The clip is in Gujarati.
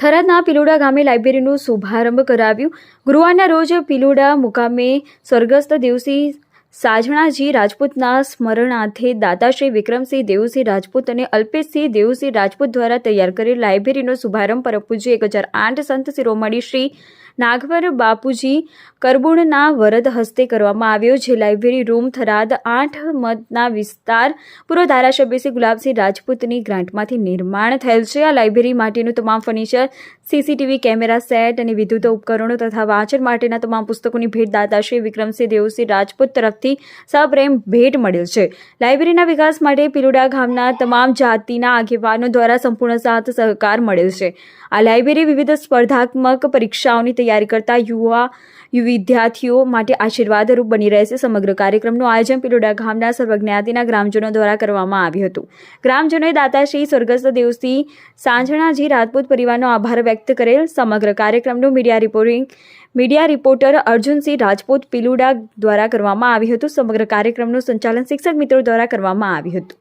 થરાદના પિલોડા ગામે લાઇબ્રેરીનો શુભારંભ કરાવ્યું। ગુરુવારના રોજ પિલોડા મુકામે સ્વર્ગસ્થ દેવસિંહ સાજણાજી રાજપૂતના સ્મરણાર્થે દાતાશ્રી વિક્રમસિંહ દેવસિંહ રાજપૂત અને અલ્પેશસિંહ દેવસિંહ રાજપૂત દ્વારા તૈયાર કરેલ લાઇબ્રેરીનો શુભારંભ પરમ પૂજ્ય 1008 સંત શિરોમણી શ્રી નાગવર બાપુજી કરબુણના વરદ હસ્તે કરવામાં આવ્યો, જે લાઇબ્રેરી રૂમ થરાદ 8 મતના વિસ્તાર પૂર્વ ધારાસભ્ય શ્રી ગુલાબસિંહ રાજપૂતની ગ્રાન્ટમાંથી નિર્માણ થયેલ છે। આ લાઇબ્રેરી માટેનું તમામ ફર્નિચર, સીસીટીવી કેમેરા સેટ અને વિદ્યુત ઉપકરણો તથા વાંચન માટેના તમામ પુસ્તકોની ભેટ દાતા શ્રી વિક્રમસિંહ દેવસિંહ રાજપૂત તરફથી સપ્રેમ ભેટ મળેલ છે। લાઇબ્રેરીના વિકાસ માટે પિલોડા ગામના તમામ જાતિના આગેવાનો દ્વારા સંપૂર્ણ સાથ સહકાર મળેલ છે। આ લાઇબ્રેરી વિવિધ સ્પર્ધાત્મક પરીક્ષાઓની તૈયારી કરતા યુવા વિદ્યાર્થીઓ માટે આશીર્વાદરૂપ બની રહેશે। સમગ્ર કાર્યક્રમનું આયોજન પિલોડા ગામના સર્વજ્ઞાતિના ગ્રામજનો દ્વારા કરવામાં આવ્યું હતું। ગ્રામજનોએ દાતાશ્રી સ્વર્ગસ્થ દેવસિંહ સાંજણાજી રાજપૂત પરિવારનો આભાર વ્યક્ત કરેલ। સમગ્ર કાર્યક્રમનું મીડિયા રિપોર્ટર અર્જુનસિંહ રાજપૂત પિલોડા દ્વારા કરવામાં આવ્યું હતું। સમગ્ર કાર્યક્રમનું સંચાલન શિક્ષક મિત્રો દ્વારા કરવામાં આવ્યું હતું।